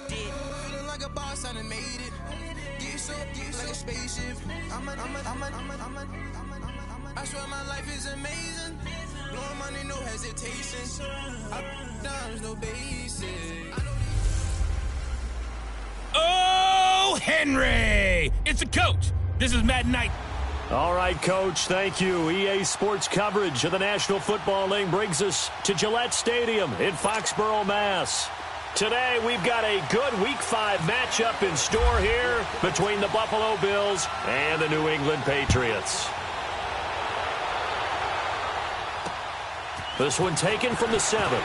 Feeling like a boss, I done made it. Get so like a spaceship. I swear my life is amazing. Blowing money, no hesitation. Dimes, no basic. Oh, Henry! It's the coach. This is Madden Night. All right, Coach, thank you. EA Sports coverage of the National Football League brings us to Gillette Stadium in Foxborough, Mass. Today, we've got a good Week 5 matchup in store here between the Buffalo Bills and the New England Patriots. This one taken from the 7.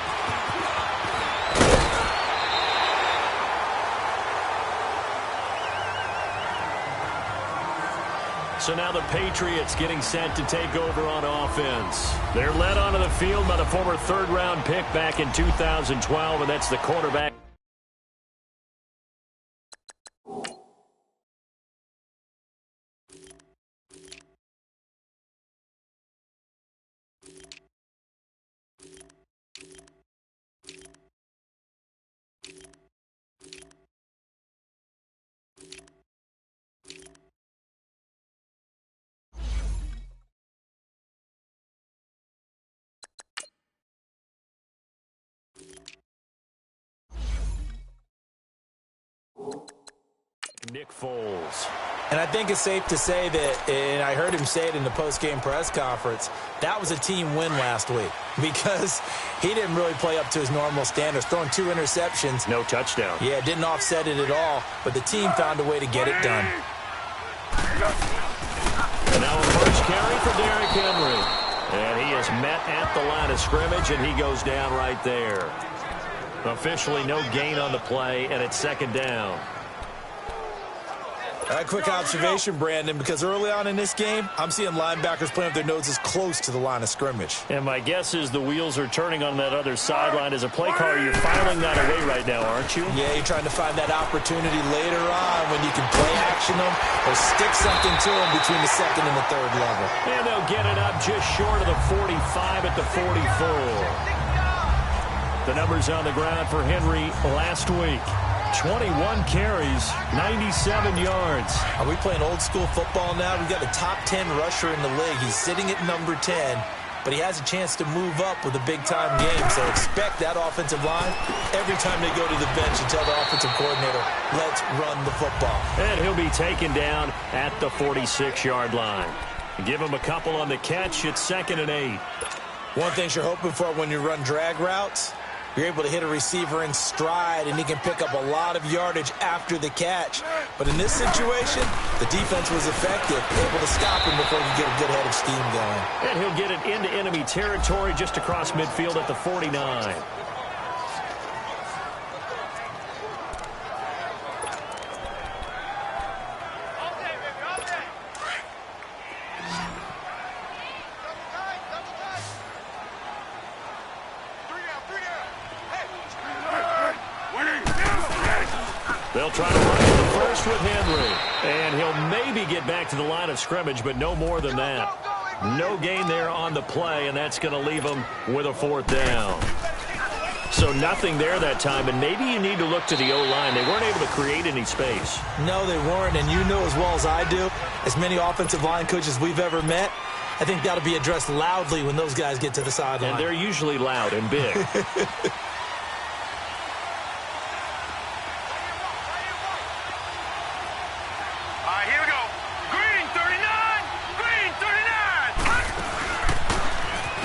So now the Patriots getting set to take over on offense. They're led onto the field by the former third-round pick back in 2012, and that's the quarterback. Nick Foles. And I think it's safe to say that, and I heard him say it in the post-game press conference, that was a team win last week because he didn't really play up to his normal standards, throwing 2 interceptions. No touchdown. Yeah, didn't offset it at all, but the team found a way to get it done. And now a first carry for Derrick Henry. And he is met at the line of scrimmage, and he goes down right there. Officially no gain on the play, and it's second down. A quick observation, Brandon, because early on in this game, I'm seeing linebackers playing with their noses close to the line of scrimmage. And my guess is the wheels are turning on that other sideline. As a play caller, you're filing that away right now, aren't you? Yeah, you're trying to find that opportunity later on when you can play action them or stick something to them between the second and the third level. And they'll get it up just short of the 45 at the 44. The numbers on the ground for Henry last week. 21 carries, 97 yards. Are we playing old school football now? We've got a top 10 rusher in the league. He's sitting at number 10, but he has a chance to move up with a big-time game. So expect that offensive line every time they go to the bench and tell the offensive coordinator, let's run the football. And he'll be taken down at the 46-yard line. Give him a couple on the catch. It's 2nd and 8. One thing you're hoping for when you run drag routes, you're able to hit a receiver in stride, and he can pick up a lot of yardage after the catch. But in this situation, the defense was effective, able to stop him before he could get a good head of steam going. And he'll get it into enemy territory just across midfield at the 49. They'll try to run to the first with Henry. And he'll maybe get back to the line of scrimmage, but no more than that. No gain there on the play, and that's going to leave him with a 4th down. So nothing there that time, and maybe you need to look to the O-line. They weren't able to create any space. No, they weren't, and you know as well as I do, as many offensive line coaches we've ever met, I think that'll be addressed loudly when those guys get to the sideline. And they're usually loud and big.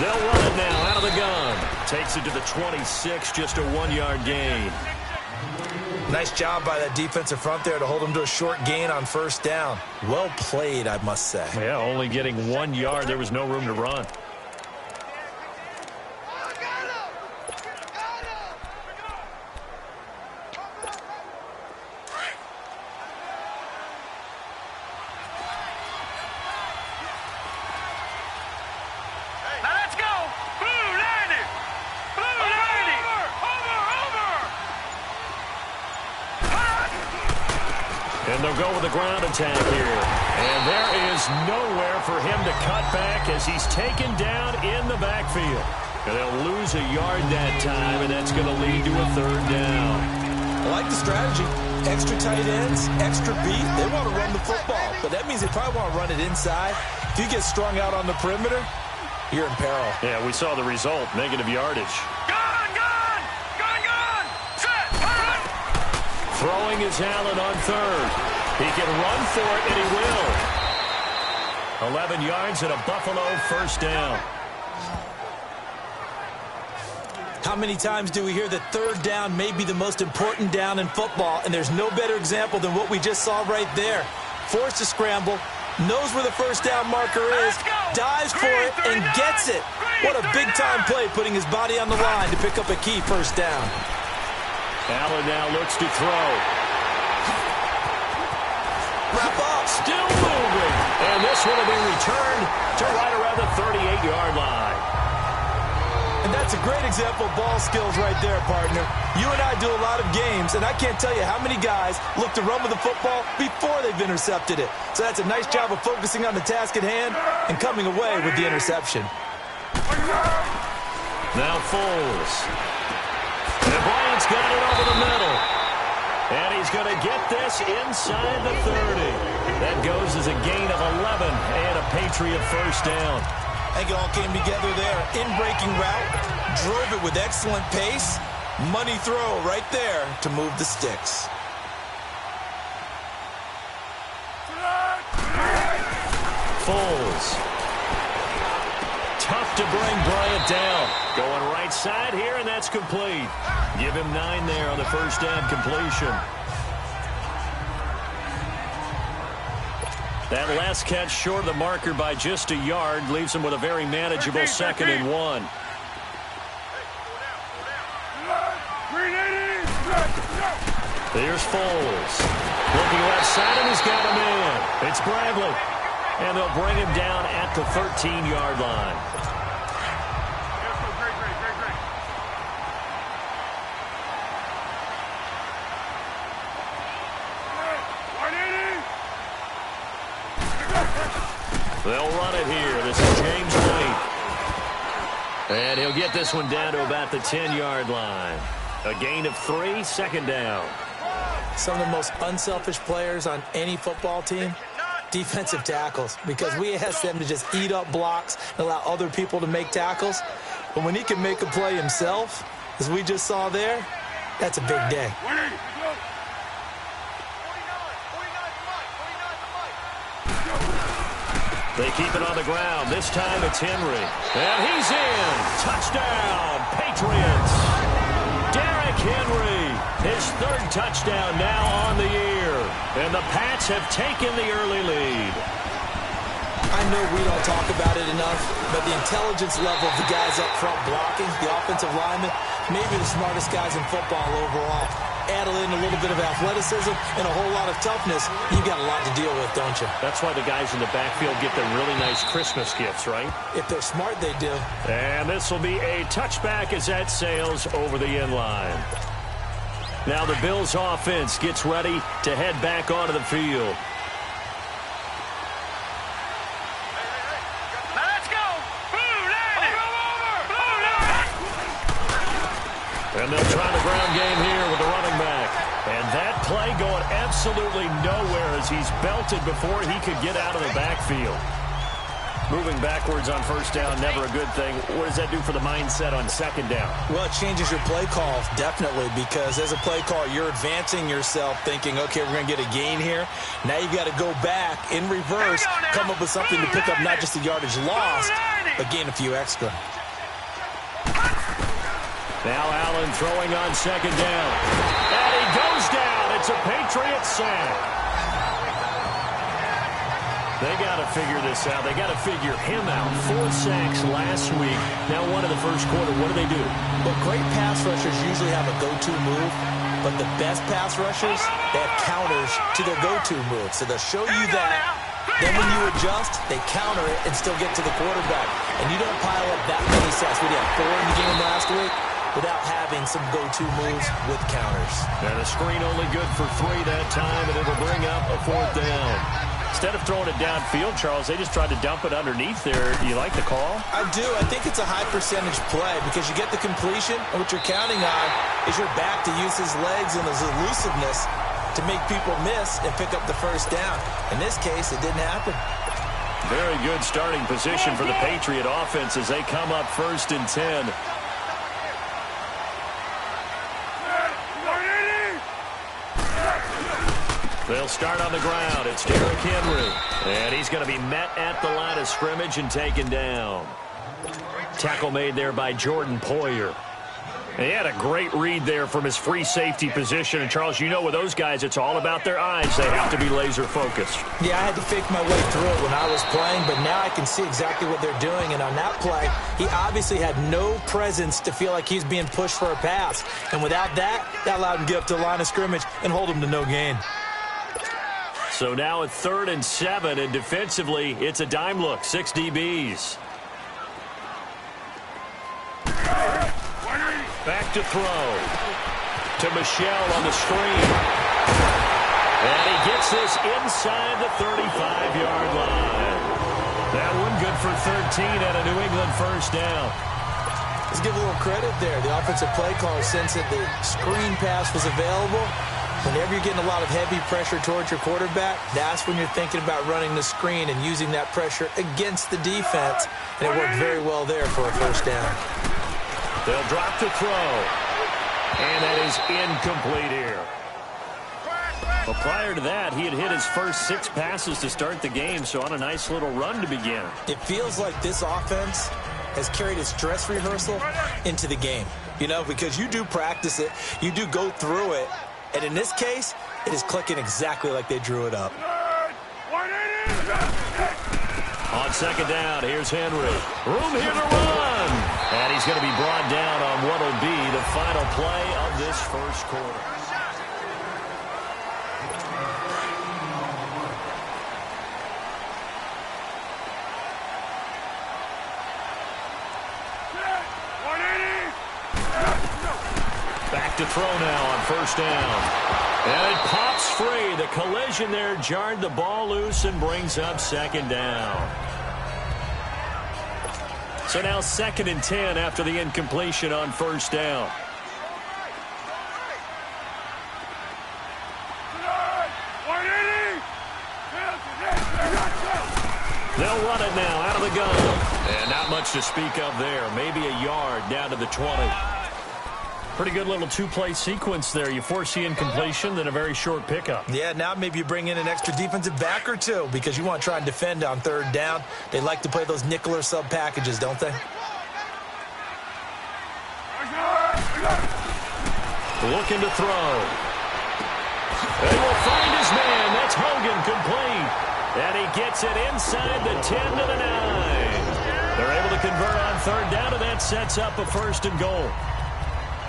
They'll run it now out of the gun. Takes it to the 26, just a 1-yard gain. Nice job by that defensive front there to hold him to a short gain on 1st down. Well played, I must say. Yeah, only getting 1 yard. There was no room to run. And they'll go with the ground attack here. And there is nowhere for him to cut back as he's taken down in the backfield. And they'll lose a yard that time, and that's going to lead to a third down. I like the strategy. Extra tight ends, extra beat. They want to run the football, but that means they probably want to run it inside. If you get strung out on the perimeter, you're in peril. Yeah, we saw the result, negative yardage. Gone! Set! Run! Throwing is Allen on third. He can run for it, and he will. 11 yards and a Buffalo first down. How many times do we hear that third down may be the most important down in football, and there's no better example than what we just saw right there. Forced to scramble, knows where the first down marker is, dives for it, and gets it. What a big-time play, putting his body on the line to pick up a key first down. Allen now looks to throw. Wrap up. Still moving. And this one will be returned to right around the 38-yard line. And that's a great example of ball skills right there, partner. You and I do a lot of games, and I can't tell you how many guys look to run with the football before they've intercepted it. So that's a nice job of focusing on the task at hand and coming away with the interception. Now Foles. And Bryant's got it over the middle. And he's going to get this inside the 30. That goes as a gain of 11 and a Patriot first down. I think it all came together there. In-breaking route, drove it with excellent pace. Money throw right there to move the sticks. Foles. Tough to bring Bryant down. Going right side here, and that's complete. Give him 9 there on the first down completion. That last catch short of the marker by just a yard leaves him with a very manageable 2nd and 1. Here's Foles. Looking left side, and he's got a man. It's Bradley. And they'll bring him down at the 13-yard line. They'll run it here. This is James White. And he'll get this one down to about the 10-yard line. A gain of 3, 2nd down. Some of the most unselfish players on any football team, defensive tackles, because we ask them to just eat up blocks and allow other people to make tackles. But when he can make a play himself, as we just saw there, that's a big day. They keep it on the ground. This time it's Henry. And he's in. Touchdown, Patriots. Derrick Henry, his 3rd touchdown now on the year. And the Pats have taken the early lead. I know we don't talk about it enough, but the intelligence level of the guys up front blocking, the offensive linemen, maybe the smartest guys in football overall. Add in a little bit of athleticism and a whole lot of toughness, you've got a lot to deal with, don't you? That's why the guys in the backfield get the really nice Christmas gifts, right? If they're smart, they do. And this will be a touchback as that sails over the end line. Now the Bills offense gets ready to head back onto the field. And they'll try the ground game here with the running back. And that play going absolutely nowhere as he's belted before he could get out of the backfield. Moving backwards on first down, never a good thing. What does that do for the mindset on 2nd down? Well, it changes your play call, definitely, because as a play call, you're advancing yourself thinking, okay, we're going to get a gain here. Now you've got to go back in reverse, come up with something to pick up not just the yardage lost, but gain a few extra. Now Allen throwing on 2nd down. And he goes down. It's a Patriot sack. They got to figure this out. They got to figure him out. 4 sacks last week. Now one in the first quarter. What do? Well, great pass rushers usually have a go-to move, but the best pass rushers, they have counters to their go-to move. So they'll show you that. Then when you adjust, they counter it and still get to the quarterback. And you don't pile up that many sacks. We had 4 in the game last week without having some go-to moves with counters. And a screen only good for 3 that time, and it'll bring up a 4th down. Instead of throwing it downfield, Charles, they just tried to dump it underneath there. Do you like the call? I do. I think it's a high percentage play because you get the completion, and what you're counting on is your back to use his legs and his elusiveness to make people miss and pick up the first down. In this case, it didn't happen. Very good starting position for the Patriot offense as they come up 1st and 10. They'll start on the ground. It's Derrick Henry. And he's going to be met at the line of scrimmage and taken down. Tackle made there by Jordan Poyer. And he had a great read there from his free safety position. And, Charles, you know with those guys, it's all about their eyes. They have to be laser focused. Yeah, I had to fake my way through it when I was playing, but now I can see exactly what they're doing. And on that play, he obviously had no presence to feel like he's being pushed for a pass. And without that, that allowed him to get up to the line of scrimmage and hold him to no gain. So now at 3rd and 7, and defensively, it's a dime look. 6 DBs. Back to throw. To Michel on the screen. And he gets this inside the 35-yard line. That one good for 13 and a New England first down. Let's give a little credit there. The offensive play caller sensed that the screen pass was available. Whenever you're getting a lot of heavy pressure towards your quarterback, that's when you're thinking about running the screen and using that pressure against the defense. And it worked very well there for a first down. They'll drop to throw. And that is incomplete here. Well, prior to that, he had hit his first 6 passes to start the game, so on a nice little run to begin. It feels like this offense has carried its dress rehearsal into the game. You know, because you do practice it, you do go through it, and in this case, it is clicking exactly like they drew it up. On 2nd down, here's Henry. Room here to run. And he's going to be brought down on what will be the final play of this first quarter. Back to throw now on 1st down. And it pops free. The collision there jarred the ball loose and brings up 2nd down. So now 2nd and 10 after the incompletion on 1st down. They'll run it now out of the gun. And not much to speak of there. Maybe a yard down to the 20. Pretty good little 2-play sequence there. You force the incompletion, then a very short pickup. Yeah, now maybe you bring in an extra defensive back or two because you want to try and defend on 3rd down. They like to play those nickel or sub packages, don't they? Looking to throw. They will find his man. That's Hogan, complete. And he gets it inside the 10 to the 9. They're able to convert on 3rd down, and that sets up a 1st and goal.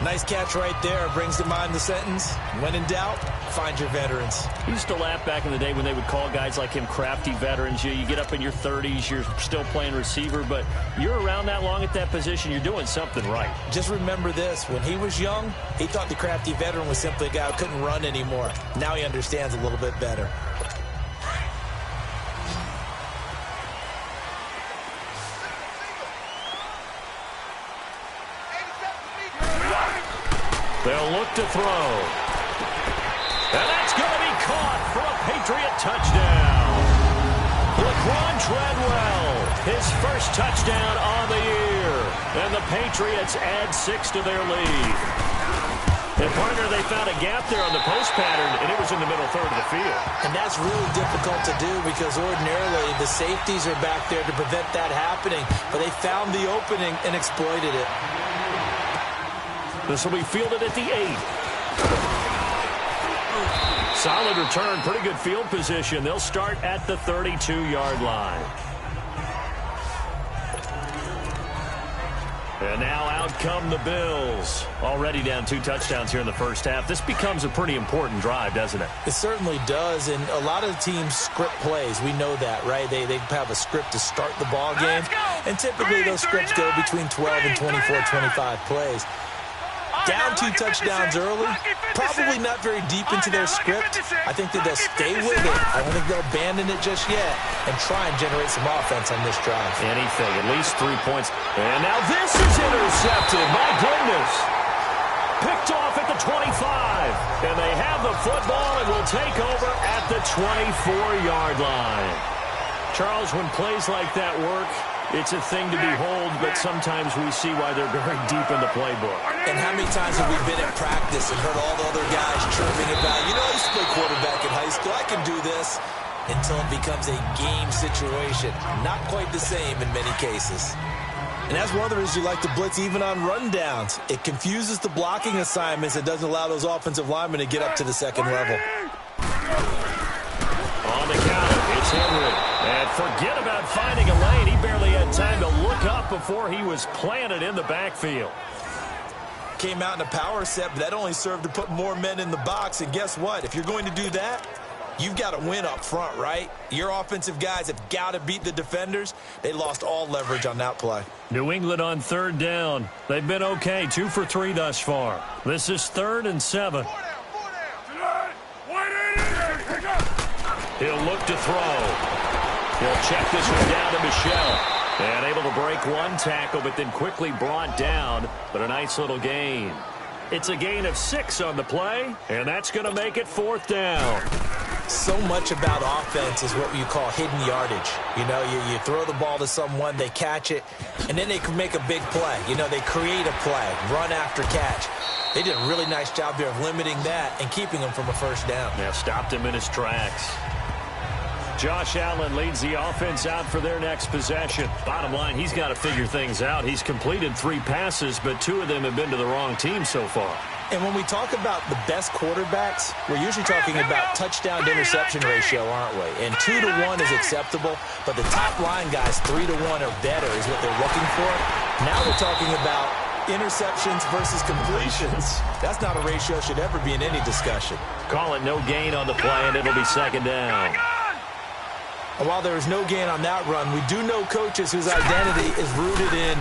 Nice catch right there. Brings to mind the sentence, when in doubt, find your veterans. We used to laugh back in the day when they would call guys like him crafty veterans. You get up in your 30s, you're still playing receiver, but you're around that long at that position, you're doing something right. Just remember this. When he was young, he thought the crafty veteran was simply a guy who couldn't run anymore. Now he understands a little bit better. They'll look to throw. And that's going to be caught for a Patriot touchdown. Laquan Treadwell, his first touchdown on the year. And the Patriots add 6 to their lead. And, partner, they found a gap there on the post pattern, and it was in the middle 3rd of the field. And that's really difficult to do because ordinarily the safeties are back there to prevent that happening. But they found the opening and exploited it. This will be fielded at the 8. Solid return, pretty good field position. They'll start at the 32-yard line. And now out come the Bills. Already down 2 touchdowns here in the first half. This becomes a pretty important drive, doesn't it? It certainly does, and a lot of teams script plays. We know that, right? They have a script to start the ball game, and typically those scripts go between 12 and 24, 25 plays. Down 2 touchdowns early, probably not very deep into their script. I think that they'll stay with it. I don't think they'll abandon it just yet and try and generate some offense on this drive. Anything, at least 3 points. And now this is intercepted. My goodness. Picked off at the 25. And they have the football and will take over at the 24-yard line. Charles, when plays like that work, it's a thing to behold, but sometimes we see why they're very deep in the playbook. And how many times have we been at practice and heard all the other guys chirping about, you know, I used to play quarterback in high school, I can do this, until it becomes a game situation. Not quite the same in many cases. And that's one of the reasons you like to blitz even on rundowns. It confuses the blocking assignments. It doesn't allow those offensive linemen to get up to the second level. On the counter, it's Henry. And forget about finding a lane. He barely had time to look up before he was planted in the backfield. Came out in a power set, but that only served to put more men in the box. And guess what? If you're going to do that, you've got to win up front, right? Your offensive guys have got to beat the defenders. They lost all leverage on that play. New England on 3rd down. They've been okay, 2 for 3 thus far. This is 3rd and 7. He'll look to throw. He'll check this one down to Michel. And able to break one tackle, but then quickly brought down. But a nice little gain. It's a gain of 6 on the play, and that's going to make it 4th down. So much about offense is what you call hidden yardage. You know, you throw the ball to someone, they catch it, and then they can make a big play. You know, they create a play, run after catch. They did a really nice job there of limiting that and keeping him from a first down. Yeah, stopped him in his tracks. Josh Allen leads the offense out for their next possession. Bottom line, he's got to figure things out. He's completed 3 passes, but 2 of them have been to the wrong team so far. And when we talk about the best quarterbacks, we're usually talking about touchdown to interception ratio, aren't we? And 2 to 1 is acceptable, but the top line guys, 3 to 1 or better is what they're looking for. Now we're talking about interceptions versus completions. That's not a ratio should ever be in any discussion. Call it no gain on the play, and it'll be 2nd down. And while there is no gain on that run, we do know coaches whose identity is rooted in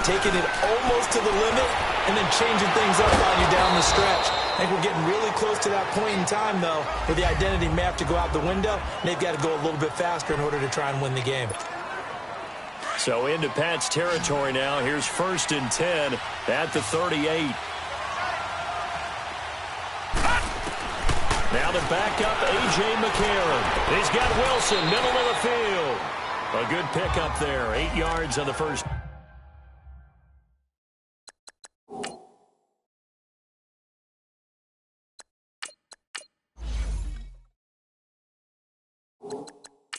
taking it almost to the limit and then changing things up on you down the stretch. I think we're getting really close to that point in time, though, where the identity may have to go out the window, and they've got to go a little bit faster in order to try and win the game. So into Pat's territory now. Here's 1st and 10 at the 38. Now to back up A.J. McCarron. He's got Wilson, middle of the field. A good pickup there, 8 yards on the first.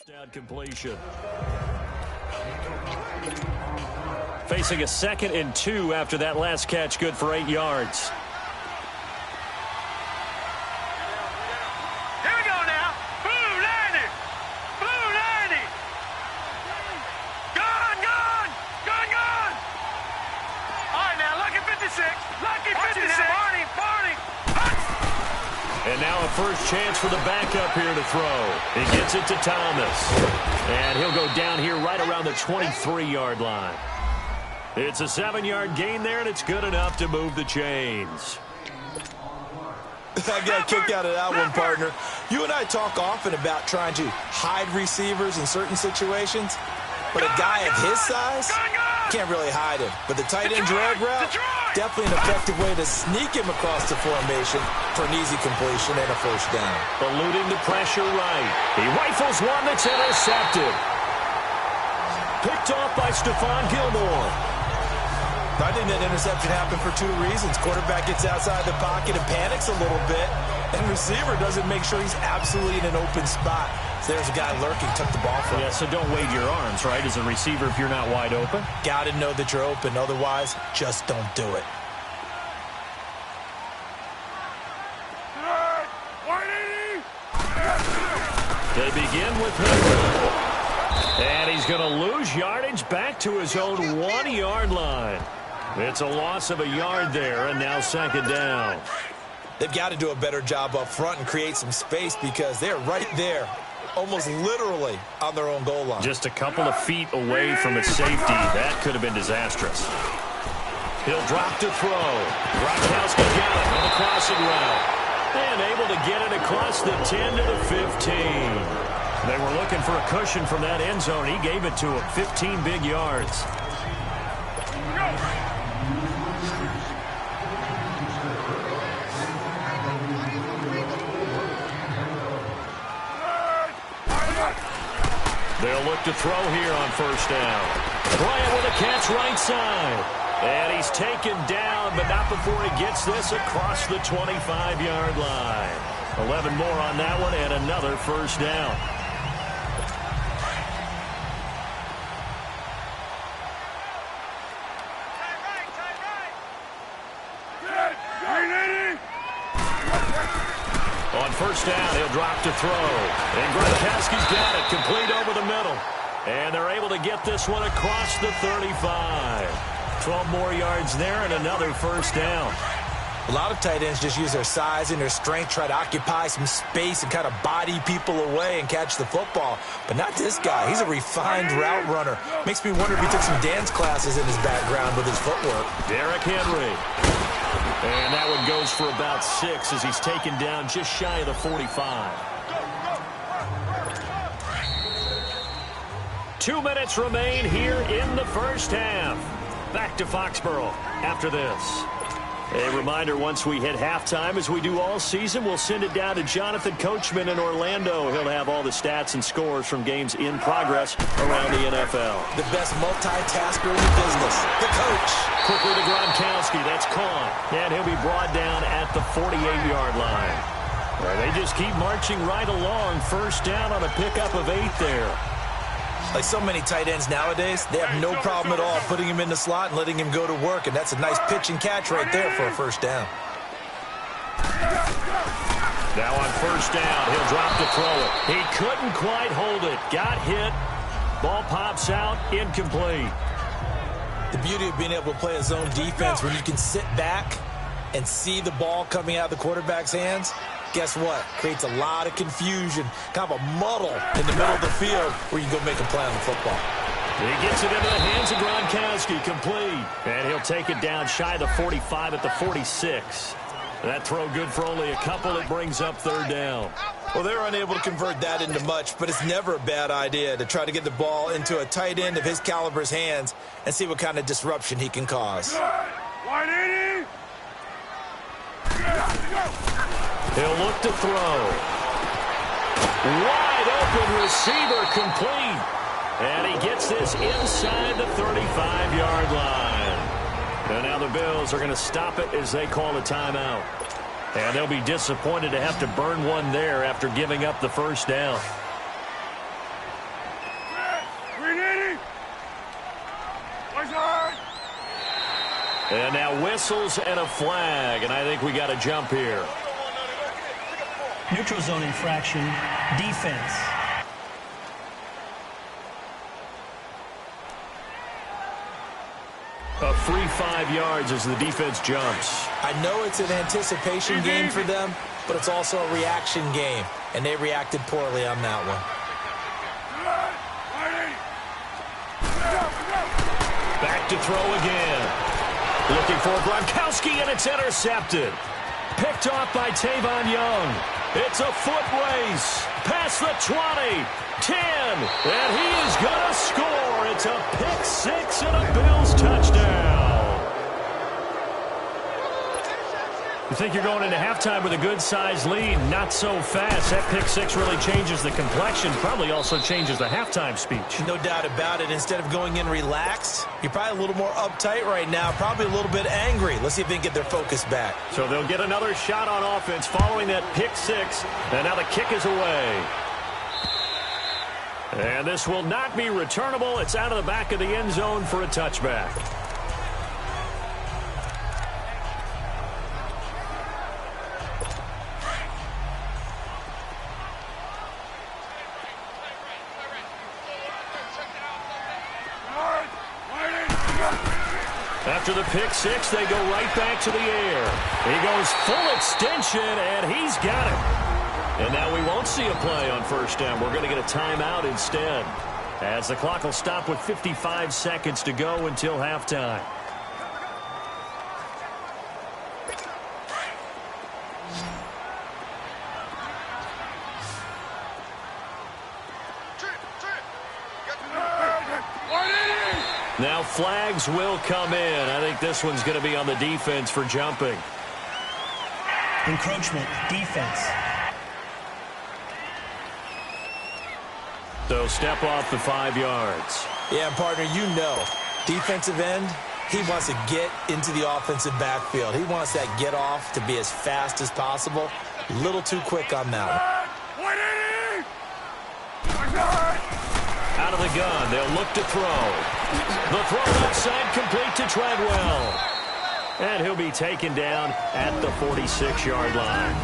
Down completion. Facing a 2nd and 2 after that last catch, good for 8 yards. And now a first chance for the backup here to throw. He gets it to Thomas. And he'll go down here right around the 23-yard line. It's a 7-yard gain there, and it's good enough to move the chains. I got a kick out of that one, partner. You and I talk often about trying to hide receivers in certain situations, but a guy of his size can't really hide him. But the tight end drag route, definitely an effective way to sneak him across the formation for an easy completion and a first down. Eluding the pressure right. He rifles one that's intercepted. Picked off by Stephon Gilmore. I think that interception happened for 2 reasons. Quarterback gets outside the pocket and panics a little bit, and receiver doesn't make sure he's absolutely in an open spot. So there's a guy lurking, took the ball from him. Yeah, so don't wave your arms, right, as a receiver if you're not wide open. Got to know that you're open. Otherwise, just don't do it. They begin with him. And he's going to lose yardage back to his own 1-yard line. It's a loss of a yard there, and now 2nd down. They've got to do a better job up front and create some space because they're right there, almost literally on their own goal line. Just a couple of feet away from a safety. That could have been disastrous. He'll drop to throw. Gronkowski got it on the crossing route. And able to get it across the 10 to the 15. They were looking for a cushion from that end zone. He gave it to him. 15 big yards. They'll look to throw here on first down. Bryant with a catch right side. And he's taken down, but not before he gets this across the 25-yard line. 11 more on that one and another first down. On first down, he'll drop to throw. And Gronkowski's got it, complete over the middle. And they're able to get this one across the 35. 12 more yards there and another first down. A lot of tight ends just use their size and their strength, try to occupy some space and kind of body people away and catch the football. But not this guy. He's a refined route runner. Makes me wonder if he took some dance classes in his background with his footwork. Derrick Henry. And that one goes for about 6 as he's taken down just shy of the 45. 2 minutes remain here in the first half. Back to Foxborough after this. A reminder, once we hit halftime, as we do all season, we'll send it down to Jonathan Coachman in Orlando. He'll have all the stats and scores from games in progress around the NFL. The best multitasker in the business, the coach. Quickly to Gronkowski. That's caught. And he'll be brought down at the 48-yard line. Well, they just keep marching right along. First down on a pickup of 8 there. Like so many tight ends nowadays, they have no problem at all putting him in the slot and letting him go to work, and that's a nice pitch and catch right there for a first down. Now on first down, he'll drop to throw it. He couldn't quite hold it. Got hit. Ball pops out, incomplete. The beauty of being able to play a zone defense when you can sit back and see the ball coming out of the quarterback's hands, guess what? Creates a lot of confusion, kind of a muddle in the middle of the field where you can go make a play on the football. He gets it into the hands of Gronkowski, complete. And he'll take it down shy of the 45 at the 46. That throw good for only a couple. It brings up third down. Well, they're unable to convert that into much, but it's never a bad idea to try to get the ball into a tight end of his caliber's hands and see what kind of disruption he can cause. 180. He'll look to throw. Wide open receiver, complete. And he gets this inside the 35-yard line. And now the Bills are going to stop it as they call a timeout. And they'll be disappointed to have to burn one there after giving up the first down. 380. And now whistles and a flag, and I think we got a jump here. Neutral zone infraction, defense. A free 5 yards as the defense jumps. I know it's an anticipation game for them, but it's also a reaction game, and they reacted poorly on that one. Back to throw again. Looking for Gronkowski, and it's intercepted. Picked off by Tavon Young. It's a foot race. Past the 20, 10, and he is going to score. It's a pick six and a Bills touchdown. You think you're going into halftime with a good-sized lead? Not so fast. That pick six really changes the complexion. Probably also changes the halftime speech. No doubt about it. Instead of going in relaxed, you're probably a little more uptight right now, probably a little bit angry. Let's see if they can get their focus back. So they'll get another shot on offense following that pick six. And now the kick is away. And this will not be returnable. It's out of the back of the end zone for a touchback. After the pick six, they go right back to the air. He goes full extension, and he's got it. And now we won't see a play on first down. We're going to get a timeout instead, as the clock will stop with 55 seconds to go until halftime. Now flags will come in. I think this one's going to be on the defense for jumping. Encroachment, defense. So step off the 5 yards. Yeah, partner, you know, defensive end, he wants to get into the offensive backfield. He wants that get off to be as fast as possible. A little too quick on that one. Out of the gun, they'll look to throw. The throw outside, complete to Treadwell. And he'll be taken down at the 46-yard line.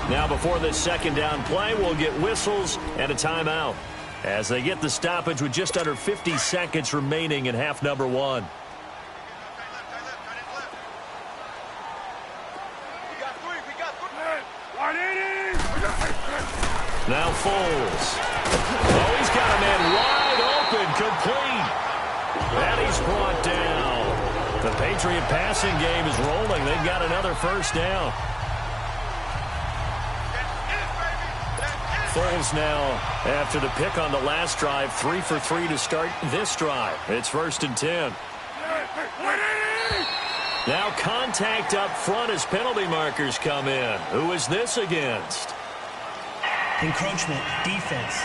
Now before this second down play, we'll get whistles and a timeout as they get the stoppage with just under 50 seconds remaining in half number 1. Now Foles. Oh, he's got a man wide open, complete. And he's brought down. The Patriot passing game is rolling. They've got another first down. Foles now, after the pick on the last drive, 3 for 3 to start this drive. It's 1st and 10. Now contact up front as penalty markers come in. Who is this against? Encroachment, defense.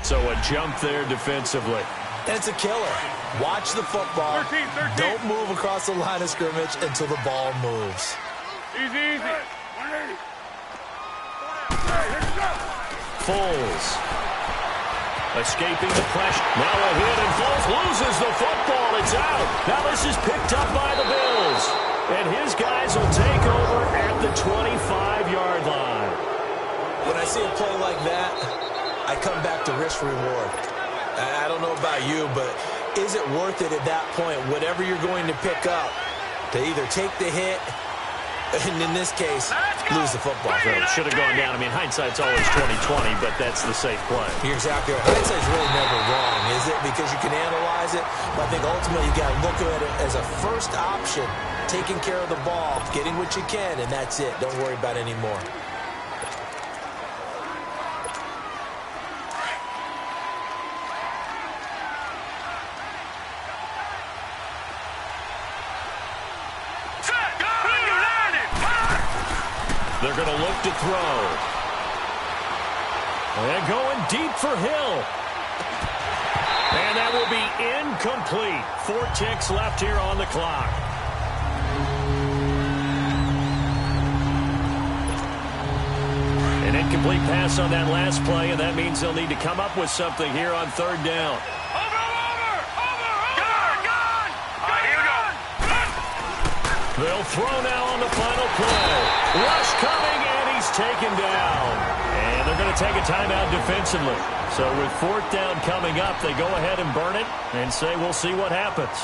So a jump there defensively. It's a killer. Watch the football. 13. Don't move across the line of scrimmage until the ball moves. Easy. Foles. Escaping the pressure. Now a hit, and Foles loses the football. It's out. Now this is picked up by the Bills. And his guys will take over at the 25-yard line. When I see a play like that, I come back to risk reward. I don't know about you, but is it worth it at that point, whatever you're going to pick up, to either take the hit, and in this case, lose the football? So it should have gone down. I mean, hindsight's always 20/20, but that's the safe play. You're exactly right. Hindsight's really never wrong, is it? Because you can analyze it, but I think ultimately you got to look at it as a first option, taking care of the ball, getting what you can, and that's it. Don't worry about it anymore. They're going to look to throw. And going deep for Hill. And that will be incomplete. 4 ticks left here on the clock. An incomplete pass on that last play, and that means they'll need to come up with something here on 3rd down. They'll throw now on the final play. Rush coming, and he's taken down. And they're going to take a timeout defensively. So with 4th down coming up, they go ahead and burn it and say we'll see what happens.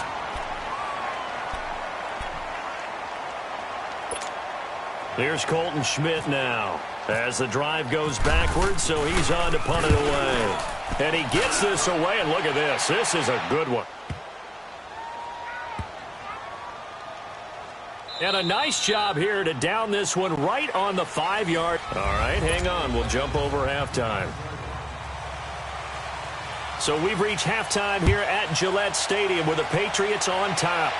Here's Colton Schmidt now as the drive goes backwards, so he's on to punt it away. And he gets this away, and look at this. This is a good one. And a nice job here to down this one right on the 5-yard. All right, hang on. We'll jump over halftime. So we've reached halftime here at Gillette Stadium with the Patriots on top.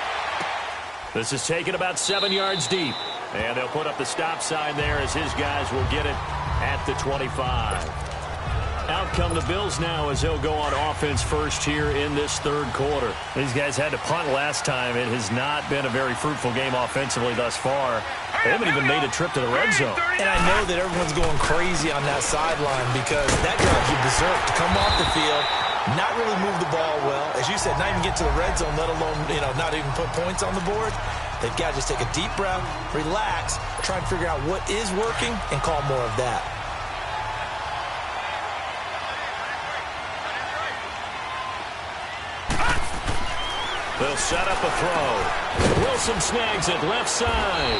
This is taken about 7 yards deep. And they'll put up the stop sign there as his guys will get it at the 25. Out come the Bills now as they'll go on offense first here in this 3rd quarter. These guys had to punt last time. It has not been a very fruitful game offensively thus far. They haven't even made a trip to the red zone. And I know that everyone's going crazy on that sideline because that drives you berserk to come off the field, not really move the ball well. As you said, not even get to the red zone, let alone, not even put points on the board. They've got to just take a deep breath, relax, try and figure out what is working, and call more of that. They'll set up a throw. Wilson snags it left side.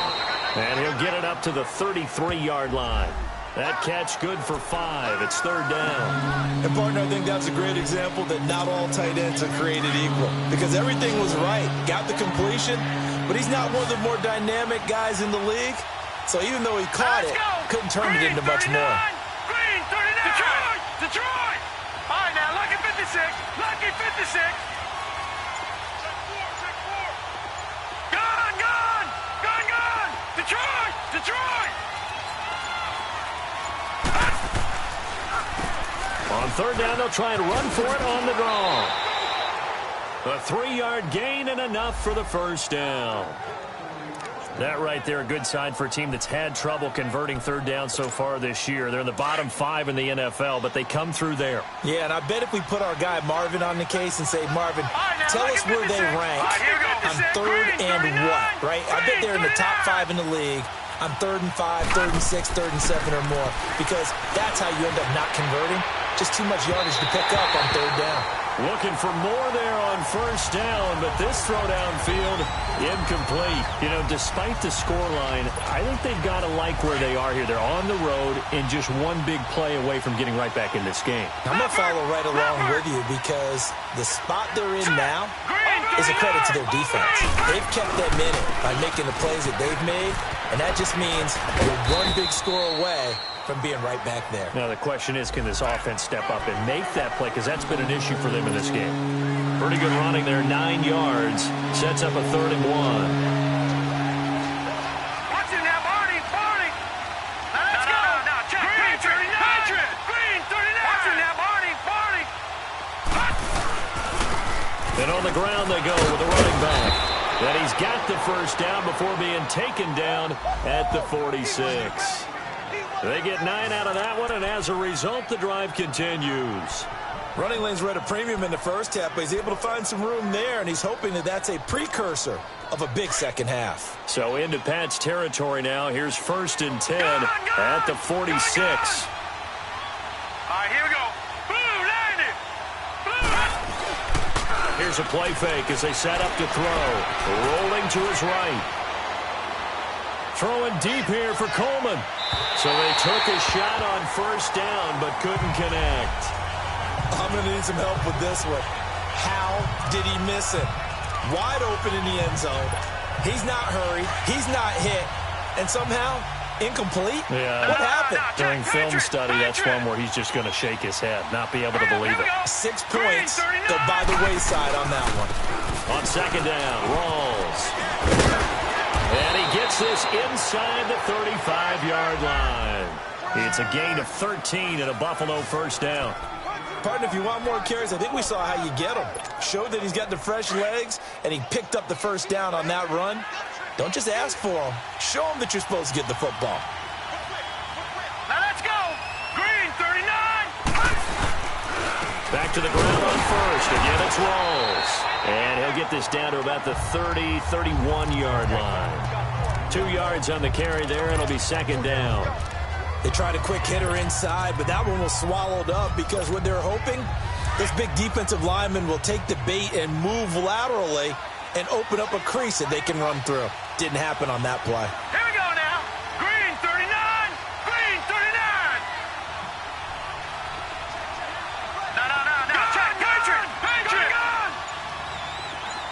And he'll get it up to the 33-yard line. That catch good for 5. It's 3rd down. And, partner, I think that's a great example that not all tight ends are created equal. Because everything was right. Got the completion, but he's not one of the more dynamic guys in the league. So even though he caught it, Couldn't turn it into much more. Green, 39. Detroit. All right, now, lucky 56. Lucky 56. Check four. Gun. Detroit. On third down, they'll try and run for it on the draw. A 3-yard gain and enough for the first down. That right there, a good sign for a team that's had trouble converting third down so far this year. They're in the bottom 5 in the NFL, but they come through there. Yeah, and I bet if we put our guy Marvin on the case and say, Marvin, tell us where they rank on third and what, right? I bet they're in the top 5 in the league on 3rd and 5, 3rd and 6, 3rd and 7 or more, because that's how you end up not converting. Just too much yardage to pick up on third down. Looking for more there on first down, but this throw downfield, incomplete. You know, despite the scoreline, I think they've got to like where they are here. They're on the road and just one big play away from getting right back in this game. I'm going to follow right along with you because the spot they're in now is a credit to their defense. They've kept them in it by making the plays that they've made, and that just means you're one big score away from being right back there. Now the question is, can this offense step up and make that play? Because that's been an issue for them in this game. Pretty good running there, 9 yards. Sets up a 3rd and 1. Watch him now, Barney. Now let's go. No, check. Green, 39. Green, 39. Watch him now, Barney. And on the ground they go with the running back. And he's got the first down before being taken down at the 46. They get 9 out of that one, and as a result, the drive continues. Running lanes were at a premium in the first half, but he's able to find some room there, and he's hoping that that's a precursor of a big second half. So into Pat's territory now. Here's 1st and 10 at the 46. All right, here we go. Blue, landed. Blue. Here's a play fake as they set up to throw. Rolling to his right. Throwing deep here for Coleman. So they took a shot on first down, but couldn't connect. I'm going to need some help with this one. How did he miss it? Wide open in the end zone. He's not hurried. He's not hit. And somehow, incomplete? Yeah. What happened? During film study, that's one where he's just going to shake his head, not be able to believe it. 6 points go by the wayside on that one. On second down, Rawls. And he gets this inside the 35-yard line. It's a gain of 13 and a Buffalo first down. Partner, if you want more carries, I think we saw how you get him. Showed that he's got the fresh legs, and he picked up the first down on that run. Don't just ask for him. Show him that you're supposed to get the football. Now let's go. Green, 39. Back to the ground on first. Again, it's Rawls. And he'll get this down to about the 30, 31-yard line. 2 yards on the carry there, and it'll be second down. They tried a quick hitter inside, but that one was swallowed up because what they're hoping, this big defensive lineman will take the bait and move laterally and open up a crease that they can run through. Didn't happen on that play. Here we go now. Green, 39. Green, 39. No. Check. Patriot.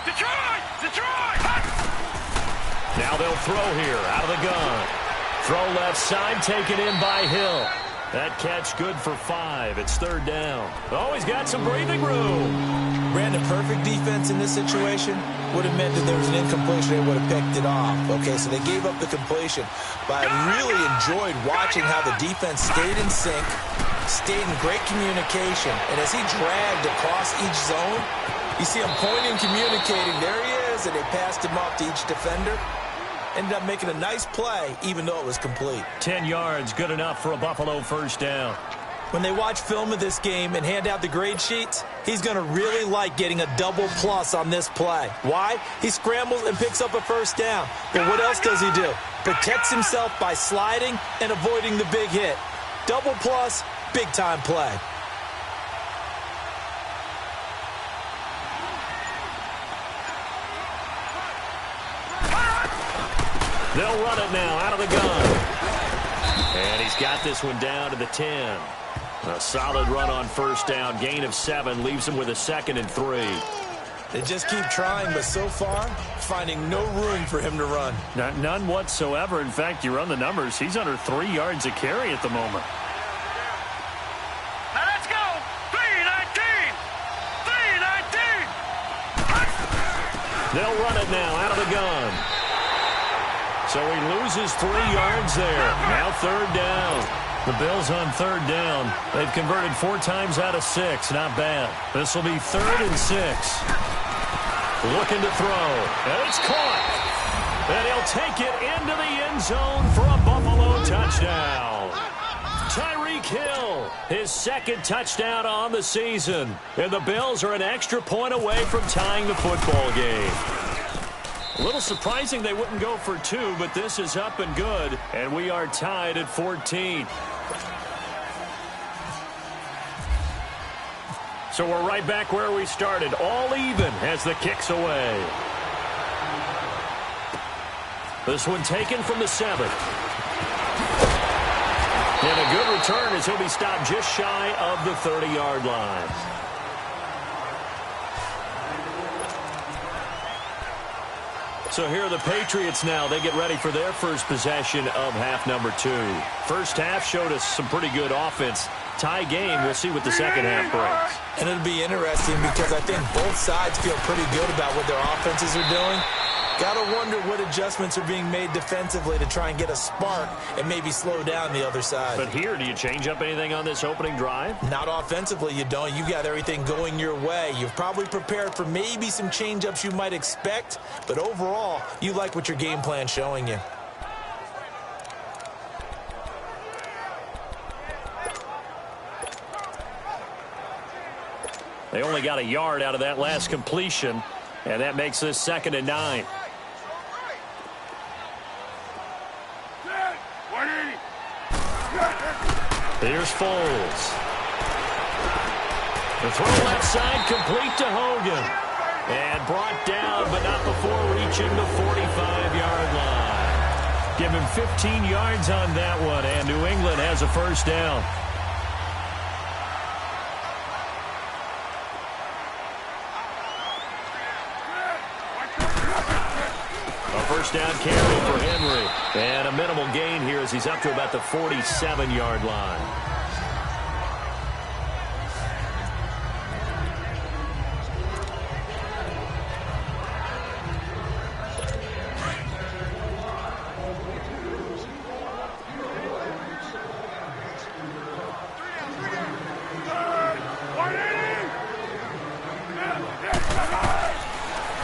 Detroit. Now they'll throw here out of the gun. Throw left side, taken in by Hill. That catch good for 5. It's third down. Oh, he's got some breathing room. Brandon, perfect defense in this situation would have meant that there was an incompletion. They would have picked it off. Okay, so they gave up the completion. But I really enjoyed watching how the defense stayed in sync, stayed in great communication. And as he dragged across each zone, you see him pointing, communicating. There he is, and they passed him off to each defender. Ended up making a nice play, even though it was complete. 10 yards, good enough for a Buffalo first down. When they watch film of this game and hand out the grade sheets, he's going to really like getting a double plus on this play. Why? He scrambles and picks up a first down. But what else does he do? Protects himself by sliding and avoiding the big hit. Double plus, big-time play. They'll run it now out of the gun. And he's got this one down to the 10. A solid run on first down. Gain of 7 leaves him with a 2nd and 3. They just keep trying, but so far, finding no room for him to run. None whatsoever. In fact, you run the numbers. He's under 3 yards a carry at the moment. Now let's go. 319. 319. They'll run it now out of the gun. So he loses 3 yards there. Now third down. The Bills on third down. They've converted 4 times out of 6. Not bad. This will be 3rd and 6. Looking to throw. And it's caught. And he'll take it into the end zone for a Buffalo touchdown. Tyreek Hill, his 2nd touchdown on the season. And the Bills are an extra point away from tying the football game. A little surprising they wouldn't go for 2, but this is up and good. And we are tied at 14. So we're right back where we started, all even as the kick's away. This one taken from the 7. And a good return as he'll be stopped just shy of the 30-yard line. So here are the Patriots now. They get ready for their first possession of half number 2. First half showed us some pretty good offense. Tie game. We'll see what the second half brings. And it'll be interesting because I think both sides feel pretty good about what their offenses are doing. Got to wonder what adjustments are being made defensively to try and get a spark and maybe slow down the other side. But here, do you change up anything on this opening drive? Not offensively, you don't. You got everything going your way. You've probably prepared for maybe some change-ups you might expect, but overall, you like what your game plan's showing you. They only got a yard out of that last completion, and that makes this 2nd and 9. Here's Foles. The throw left side complete to Hogan. And brought down, but not before reaching the 45-yard line. Give him 15 yards on that one, and New England has a first down. First down carry for Henry. And a minimal gain here as he's up to about the 47-yard line.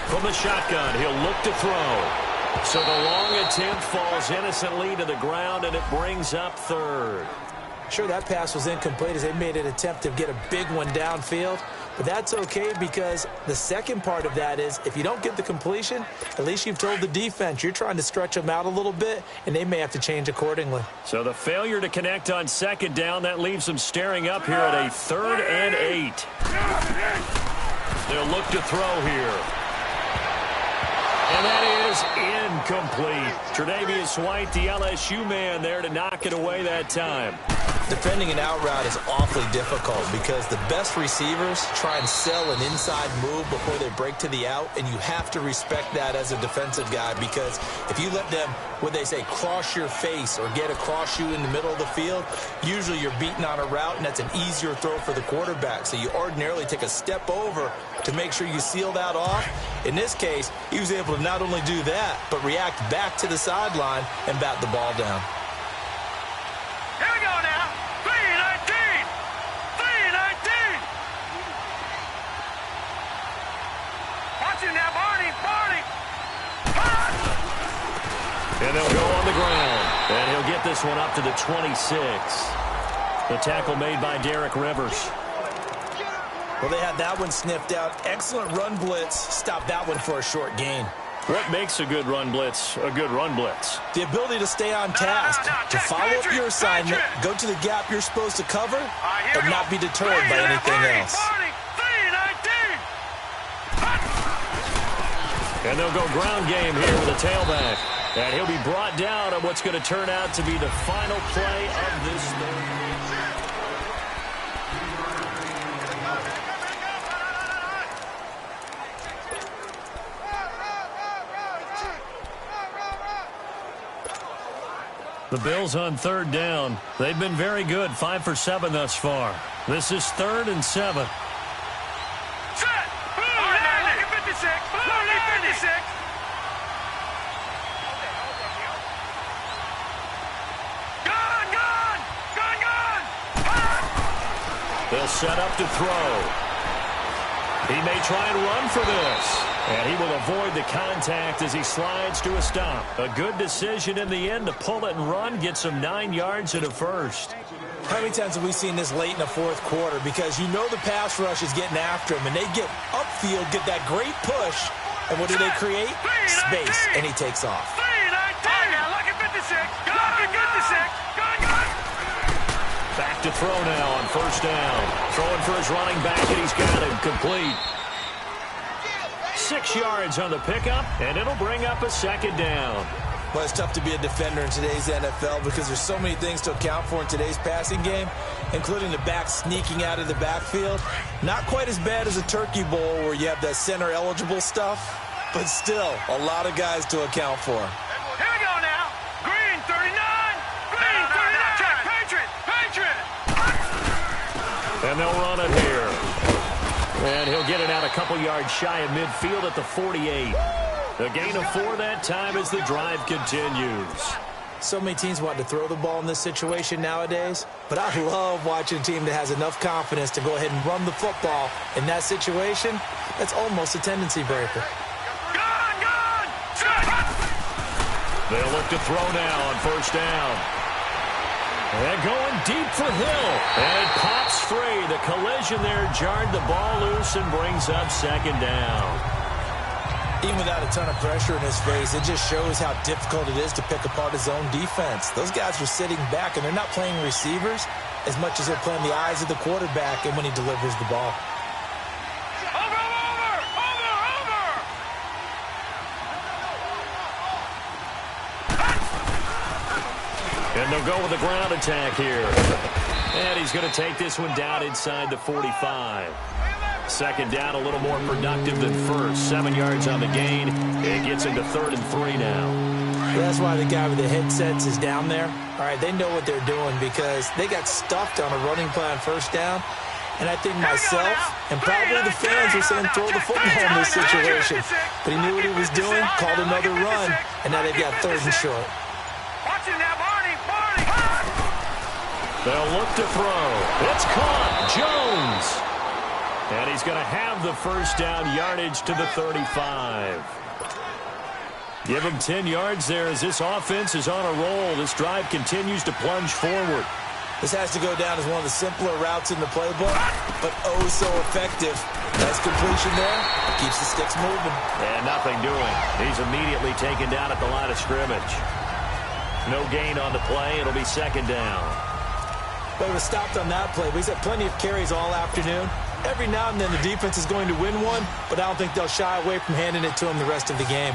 From the shotgun, he'll look to throw. So the long attempt falls innocently to the ground, and it brings up 3rd. Sure, that pass was incomplete as they made an attempt to get a big one downfield, but that's okay because the second part of that is if you don't get the completion, at least you've told the defense you're trying to stretch them out a little bit, and they may have to change accordingly. So the failure to connect on 2nd down, that leaves them staring up here at a 3rd and 8. They'll look to throw here. And that is incomplete. Tre'Davious White, the LSU man, there to knock it away that time. Defending an out route is awfully difficult because the best receivers try and sell an inside move before they break to the out, and you have to respect that as a defensive guy because if you let them, what they say, cross your face or get across you in the middle of the field, usually you're beaten on a route, and that's an easier throw for the quarterback. So you ordinarily take a step over to make sure you seal that off. In this case, he was able to not only do that, but react back to the sideline and bat the ball down. Here we go now. 319. 319. Watch it now, Barney. Barney. And they'll go on the ground. And he'll get this one up to the 26. The tackle made by Derek Rivers. Well, they had that one sniffed out. Excellent run blitz. Stop that one for a short gain. What makes a good run blitz a good run blitz? The ability to stay on task, to follow up your assignment, go to the gap you're supposed to cover, and not be deterred by anything else. And they'll go ground game here with a tailback. And he'll be brought down on what's going to turn out to be the final play of this third. The Bills on third down. They've been very good, 5 for 7 thus far. This is 3rd and 7. Set! Blue, look at 56! Blue, 56! Gone! They'll set up to throw. He may try and run for this. And he will avoid the contact as he slides to a stop. A good decision in the end to pull it and run, get some 9 yards and a first. How many times have we seen this late in the fourth quarter? Because you know the pass rush is getting after him, and they get upfield, get that great push, and what do they create? Space, and he takes off. 3-19! Now look at 56! Look at 56! Back to throw now on first down. Throwing for his running back, and he's got him complete. 6 yards on the pickup, and it'll bring up a second down. Well, it's tough to be a defender in today's NFL because there's so many things to account for in today's passing game, including the back sneaking out of the backfield. Not quite as bad as a turkey bowl where you have that center-eligible stuff, but still a lot of guys to account for. Here we go now. Green, 39. Green, 39. Check. Patriot. And they'll run it here. And he'll get it out a couple yards shy of midfield at the 48. A gain of 4 that time as the drive continues. So many teams want to throw the ball in this situation nowadays, but I love watching a team that has enough confidence to go ahead and run the football. In that situation, that's almost a tendency breaker. Gone! They'll look to throw now on first down. And going deep for Hill. And it pops free. The collision there jarred the ball loose and brings up second down. Even without a ton of pressure in his face, it just shows how difficult it is to pick apart his own defense. Those guys are sitting back, and they're not playing receivers as much as they're playing the eyes of the quarterback and when he delivers the ball. Over! And they'll go with the ground attack here. And he's going to take this one down inside the 45. Second down, a little more productive than first. 7 yards on the gain. It gets into 3rd and 3 now. That's why the guy with the headsets is down there. All right, they know what they're doing because they got stuffed on a running play on first down. And I think myself and probably the fans were saying throw the football in this situation. But he knew what he was doing, called another run, and now they've got 3rd and short. Watch it now, Barney! They'll look to throw. It's caught. Jones. And he's going to have the first down yardage to the 35. Give him 10 yards there as this offense is on a roll. This drive continues to plunge forward. This has to go down as one of the simpler routes in the playbook, but oh so effective. Nice completion there. Keeps the sticks moving. And nothing doing. He's immediately taken down at the line of scrimmage. No gain on the play. It'll be second down. But he was stopped on that play. But he's had plenty of carries all afternoon. Every now and then the defense is going to win one, but I don't think they'll shy away from handing it to him the rest of the game.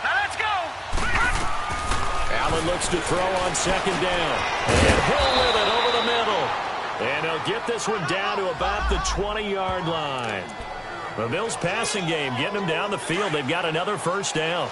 Now let's go! Allen looks to throw on second down. And Hill with it over the middle. And he'll get this one down to about the 20-yard line. The Bills passing game getting them down the field. They've got another first down.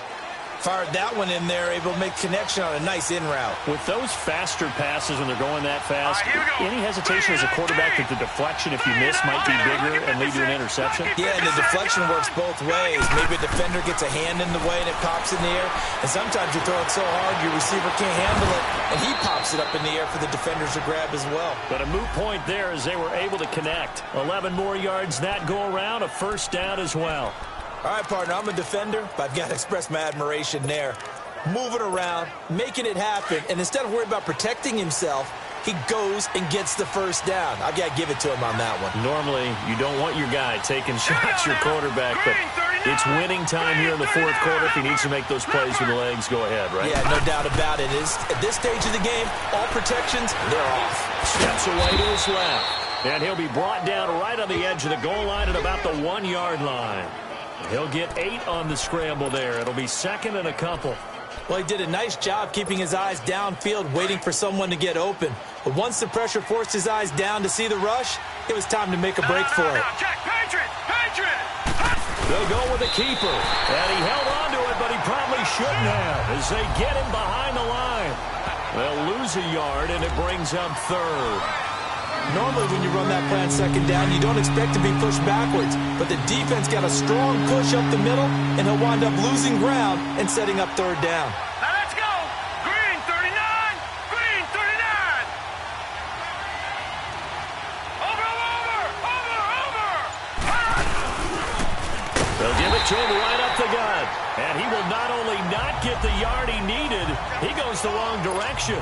Fired that one in there, able to make connection on a nice in route. With those faster passes when they're going that fast, any hesitation as a quarterback that the deflection, if you miss, might be bigger and lead to an interception? Yeah, and the deflection works both ways. Maybe a defender gets a hand in the way and it pops in the air. And sometimes you throw it so hard your receiver can't handle it, and he pops it up in the air for the defenders to grab as well. But a moot point there as they were able to connect. 11 more yards that go around, a first down as well. All right, partner, I'm a defender, but I've got to express my admiration there. Moving around, making it happen, and instead of worrying about protecting himself, he goes and gets the first down. I've got to give it to him on that one. Normally, you don't want your guy taking shots, your quarterback, but it's winning time here in the fourth quarter. If he needs to make those plays with the legs, go ahead, right? Yeah, no doubt about it. At this stage of the game, all protections, they're off. Steps away to his left, and he'll be brought down right on the edge of the goal line at about the 1-yard line. He'll get 8 on the scramble there. It'll be second and a couple. Well, he did a nice job keeping his eyes downfield, waiting for someone to get open. But once the pressure forced his eyes down to see the rush, it was time to make a break for it. Patriot! They'll go with the keeper. And he held on to it, but he probably shouldn't have as they get him behind the line. They'll lose a yard, and it brings up third. Normally when you run that play on second down, you don't expect to be pushed backwards. But the defense got a strong push up the middle, and he'll wind up losing ground and setting up third down. Now let's go. Green 39. Green 39. Over. They'll give it to him right up the gut. And he will not only not get the yard he needed, he goes the wrong direction.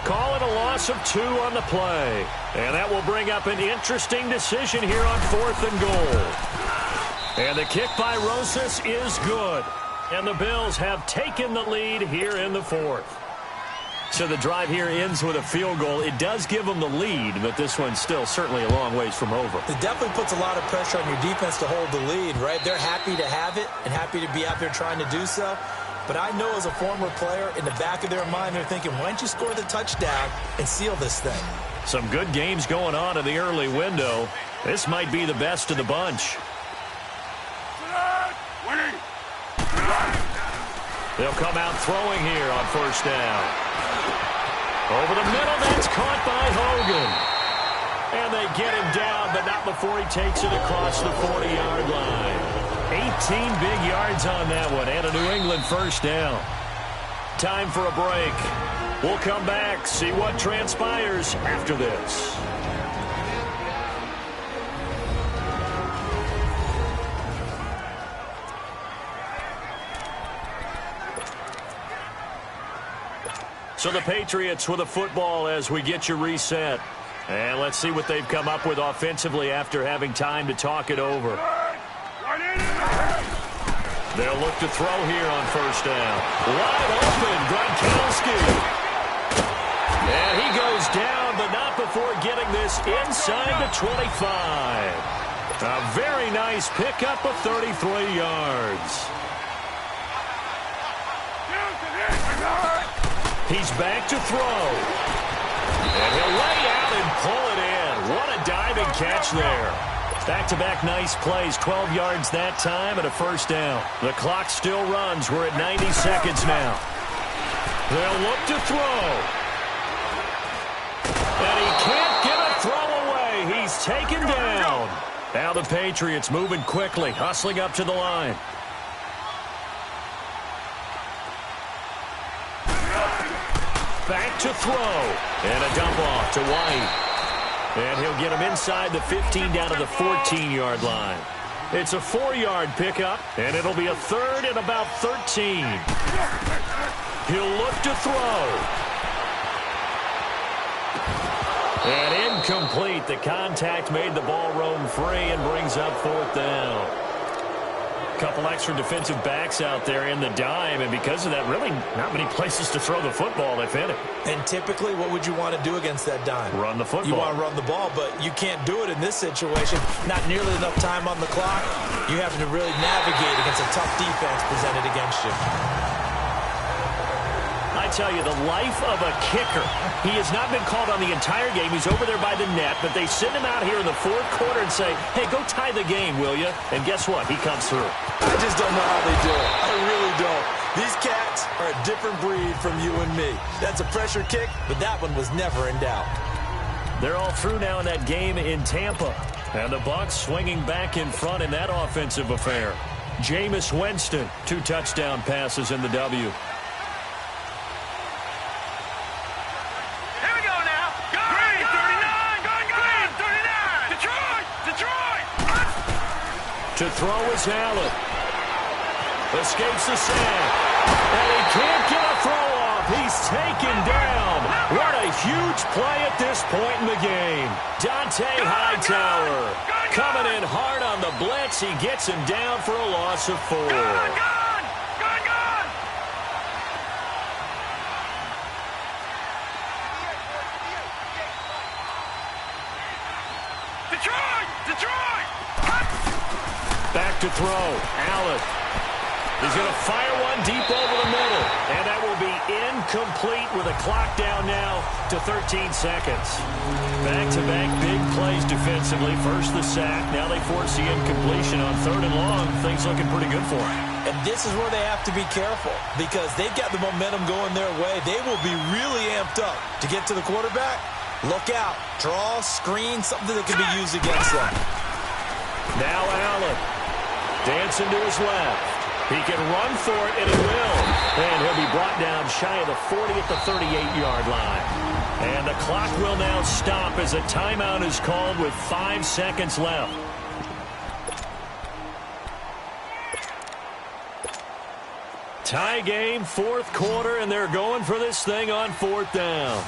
Call it a loss of 2 on the play. And that will bring up an interesting decision here on 4th and goal. And the kick by Rosas is good. And the Bills have taken the lead here in the 4th. So the drive here ends with a field goal. It does give them the lead, but this one's still certainly a long ways from over. It definitely puts a lot of pressure on your defense to hold the lead, right? They're happy to have it and happy to be out there trying to do so. But I know as a former player, in the back of their mind, they're thinking, why don't you score the touchdown and seal this thing? Some good games going on in the early window. This might be the best of the bunch. They'll come out throwing here on first down. Over the middle, that's caught by Hogan. And they get him down, but not before he takes it across the 40-yard line. 18 big yards on that one, and a New England first down. Time for a break. We'll come back, see what transpires after this. So the Patriots with a football as we get you reset. And let's see what they've come up with offensively after having time to talk it over. They'll look to throw here on first down. Wide open, Gronkowski. And he goes down, but not before getting this inside the 25. A very nice pickup of 33 yards. He's back to throw. And he'll lay out and pull it in. What a diving catch there. Back-to-back nice plays, 12 yards that time and a first down. The clock still runs. We're at 90 seconds now. They'll look to throw. And he can't get a throw away. He's taken down. Now the Patriots moving quickly, hustling up to the line. Back to throw. And a dump off to White. And he'll get him inside the 15 down to the 14-yard line. It's a 4-yard pickup, and it'll be a third and about 13. He'll look to throw. And incomplete. The contact made the ball roam free and brings up 4th down. Couple extra defensive backs out there in the dime, and because of that, really not many places to throw the football, if any. And typically, what would you want to do against that dime? Run the football. You want to run the ball, but you can't do it in this situation. Not nearly enough time on the clock. You have to really navigate against a tough defense presented against you. I tell you, the life of a kicker. He has not been called on the entire game. He's over there by the net, but they send him out here in the 4th quarter and say, hey, go tie the game, will you? And guess what? He comes through. I just don't know how they do it. I really don't. These cats are a different breed from you and me. That's a pressure kick, but that one was never in doubt. They're all through now in that game in Tampa. And the Bucs swinging back in front in that offensive affair. Jameis Winston, 2 touchdown passes in the W. To throw is Allen. Escapes the sack. And he can't get a throw off. He's taken down. What a huge play at this point in the game. Dante Hightower coming in hard on the blitz. He gets him down for a loss of 4. Detroit! Back to throw. Allen. He's going to fire one deep over the middle. And that will be incomplete with a clock down now to 13 seconds. Back-to-back big plays defensively. First the sack. Now they force the incompletion on 3rd and long. Things looking pretty good for him. And this is where they have to be careful because they've got the momentum going their way. They will be really amped up to get to the quarterback. Look out. Draw, screen, something that can be used against them. Now Allen. Dancing to his left. He can run for it, and he will. And he'll be brought down shy of the 40 at the 38-yard line. And the clock will now stop as a timeout is called with 5 seconds left. Tie game, fourth quarter, and they're going for this thing on fourth down. All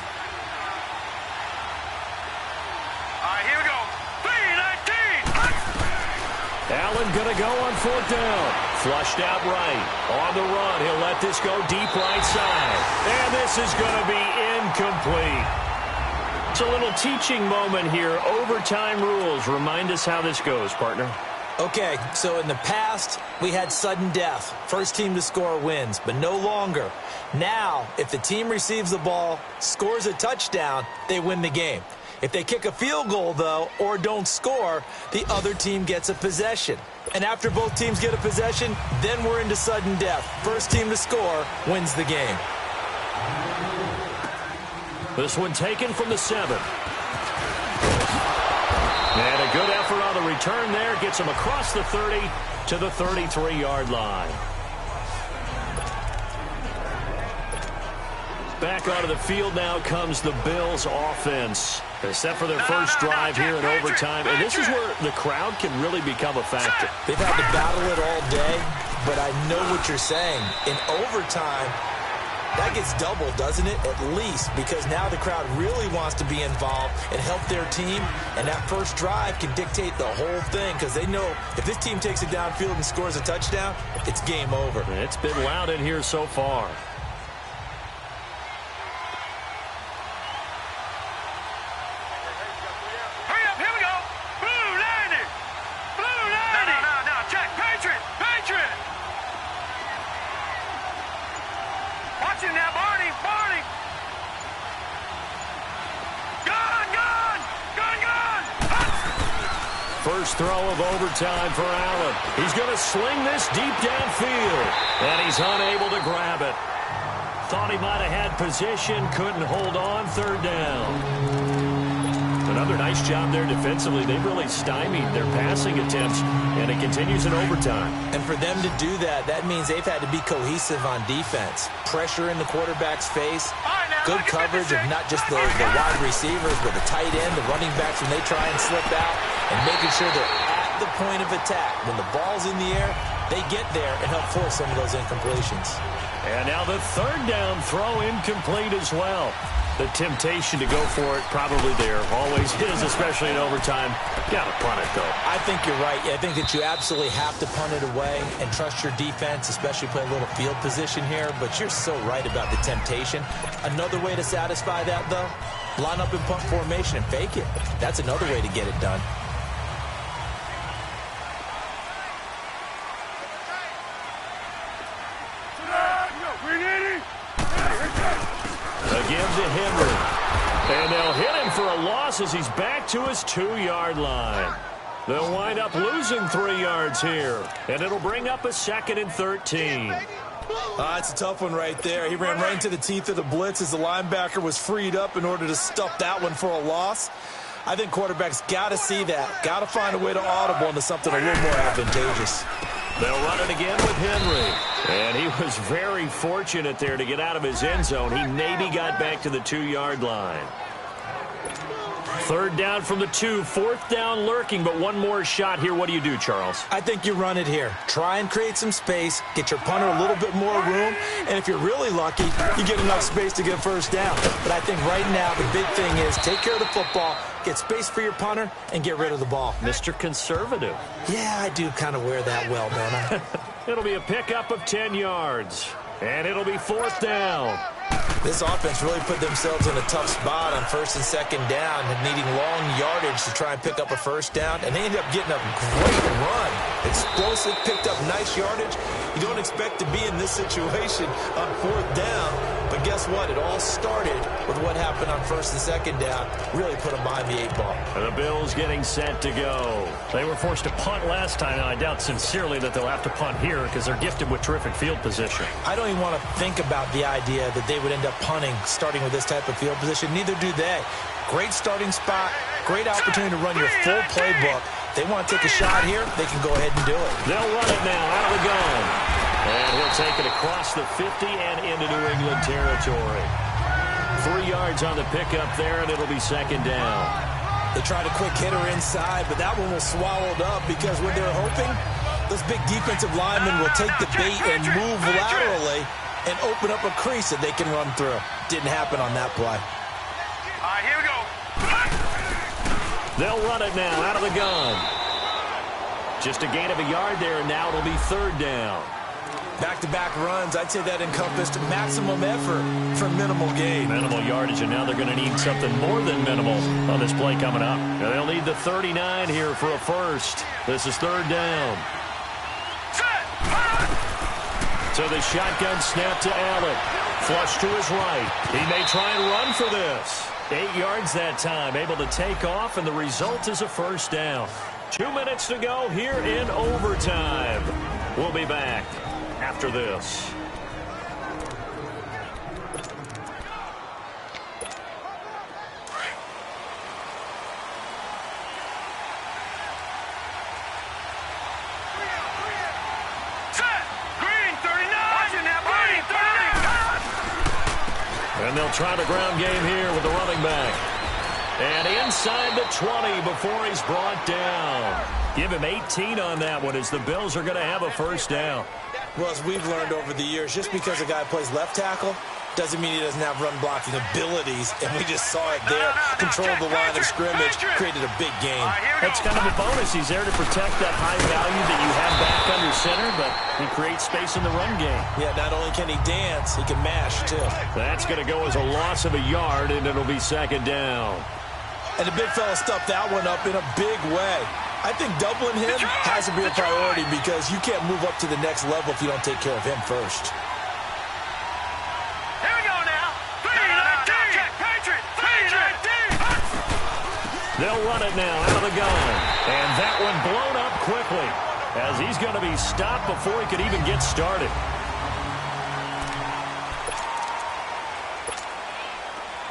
right, here we go. 3-19. Allen going to go on fourth down. Flushed out right. On the run, he'll let this go deep right side. And this is going to be incomplete. It's a little teaching moment here. Overtime rules. Remind us how this goes, partner. Okay, so in the past, we had sudden death. First team to score wins, but no longer. Now, if the team receives the ball, scores a touchdown, they win the game. If they kick a field goal, though, or don't score, the other team gets a possession. And after both teams get a possession, then we're into sudden death. First team to score wins the game. This one taken from the 7. And a good effort on the return there. Gets him across the 30 to the 33-yard line. Back onto the field now comes the Bills offense. They're set for their first drive here in overtime. And this is where the crowd can really become a factor. They've had to battle it all day, but I know what you're saying. In overtime, that gets doubled, doesn't it? At least, because now the crowd really wants to be involved and help their team, and that first drive can dictate the whole thing because they know if this team takes it downfield and scores a touchdown, it's game over. It's been loud in here so far. Hurry up, here we go. Blue 90. Blue 90. No, check. Patriot. Watch him now, Barney. Gun. First throw of overtime for Allen. He's going to sling this deep downfield. And he's unable to grab it. Thought he might have had position. Couldn't hold on. Third down. Another nice job there defensively. They've really stymied their passing attempts, and it continues in overtime. And for them to do that, that means they've had to be cohesive on defense. Pressure in the quarterback's face, good coverage of not just the wide receivers, but the tight end, the running backs when they try and slip out, and making sure they're at the point of attack. When the ball's in the air, they get there and help force some of those incompletions. And now the third down throw incomplete as well. The temptation to go for it probably there. Always is, especially in overtime. Got to punt it, though. I think you're right. I think that you absolutely have to punt it away and trust your defense, especially play a little field position here. But you're so right about the temptation. Another way to satisfy that, though, line up in punt formation and fake it. That's another way to get it done. Again to Henry. And they'll hit him for a loss as he's back to his 2-yard line. They'll wind up losing 3 yards here. And it'll bring up a 2nd and 13. That's a tough one right there. He ran right into the teeth of the blitz as the linebacker was freed up in order to stuff that one for a loss. I think quarterbacks got to see that. Got to find a way to audible into something a little more advantageous. They'll run it again with Henry. And he was very fortunate there to get out of his end zone. He maybe got back to the 2-yard line. Third down from the 2. Fourth down lurking, but one more shot here. What do you do, Charles? I think you run it here. Try and create some space. Get your punter a little bit more room. And if you're really lucky, you get enough space to get first down. But I think right now the big thing is take care of the football, get space for your punter, and get rid of the ball. Mr. Conservative. Yeah, I do kind of wear that well, don't I? It'll be a pickup of 10 yards. And it'll be fourth down. This offense really put themselves in a tough spot on first and second down, needing long yardage to try and pick up a first down, and they ended up getting a great run. Explosive, picked up nice yardage. You don't expect to be in this situation on fourth down, but guess what? It all started with what happened on first and second down really put them behind the 8-ball. And the Bills getting set to go. They were forced to punt last time, and I doubt sincerely that they'll have to punt here because they're gifted with terrific field position. I don't even want to think about the idea that they would end up punting starting with this type of field position. Neither do they. Great starting spot, great opportunity to run your full playbook. They want to take a shot here, they can go ahead and do it. They'll run it now out of the gun. And he'll take it across the 50 and into New England territory. 3 yards on the pickup there, and it'll be second down. They tried a quick hitter inside, but that one was swallowed up because what they're hoping, those big defensive linemen will take the bait and move laterally and open up a crease that they can run through. Didn't happen on that play. All right, here we go. They'll run it now out of the gun. Just a gain of a yard there, and now it'll be third down. Back-to-back runs, I'd say that encompassed maximum effort for minimal gain. Minimal yardage, and now they're going to need something more than minimal on this play coming up. And they'll need the 39 here for a first. This is third down. So the shotgun snap to Allen. Flush to his right. He may try and run for this. 8 yards that time, able to take off, and the result is a first down. 2 minutes to go here in overtime. We'll be back after this. And they'll try the ground game here with the running back. And inside the 20 before he's brought down. Give him 18 on that one as the Bills are going to have a first down. Well, as we've learned over the years, just because a guy plays left tackle doesn't mean he doesn't have run-blocking abilities, and we just saw it there. Controlled the line of scrimmage, created a big game. That's kind of a bonus. He's there to protect that high value that you have back under center, but he creates space in the run game. Yeah, not only can he dance, he can mash, too. That's going to go as a loss of a yard, and it'll be second down. And the big fella stuffed that one up in a big way. I think doubling him has to be a priority because you can't move up to the next level if you don't take care of him first. Here we go now. 3-19. Patriot. 3-19. They'll run it now out of the gun. And that one blown up quickly as he's going to be stopped before he could even get started.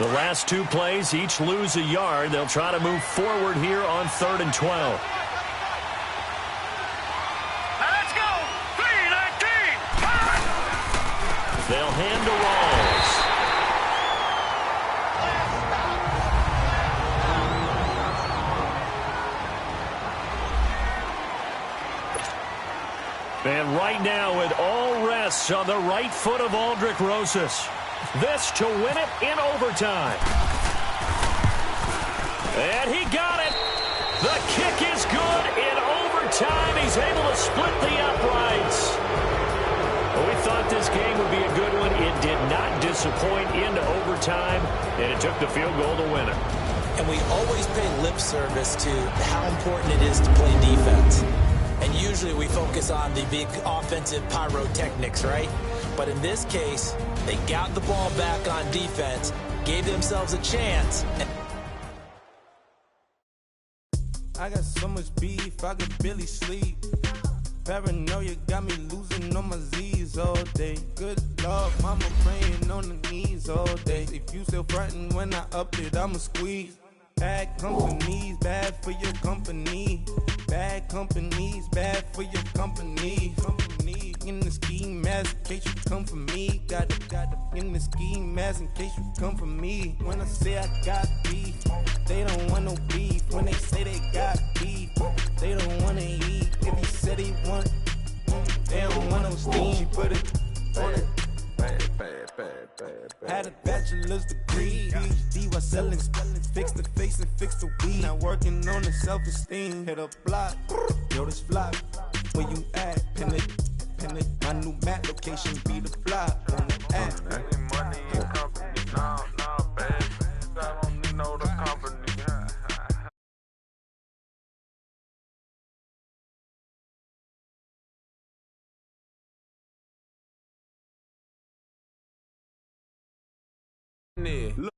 The last 2 plays each lose a yard. They'll try to move forward here on 3rd and 12. They'll hand to Rawls. And right now it all rests on the right foot of Aldrick Rosas. This to win it in overtime. And he got it. The kick is good in overtime. He's able to split the uprights. We thought this game would be a good one. It did not disappoint into overtime, and it took the field goal to win it. And we always pay lip service to how important it is to play defense. And usually we focus on the big offensive pyrotechnics, right? But in this case, they got the ball back on defense, gave themselves a chance. I got so much beef, I could barely sleep. Paranoia got me losing on my Z's all day. Good Lord, mama praying on the knees all day. If you still frontin' when I up it, I'ma squeeze. Bad companies, bad for your company. Bad companies, bad for your company. Company in the ski mask in case you come for me. Got it in the ski mask in case you come for me. When I say I got beef, they don't want no beef. When they say they got beef, they don't wanna eat. If he said he want, they don't want no steam. She put it on it. Had a bachelor's degree, PhD while selling, fix the face and fix the weed. Now working on the self-esteem. Hit a block, yo this flop. Where you at? Pin it. My new map location be the flop on the app. Money in company, no, baby. I don't need no the company. Look.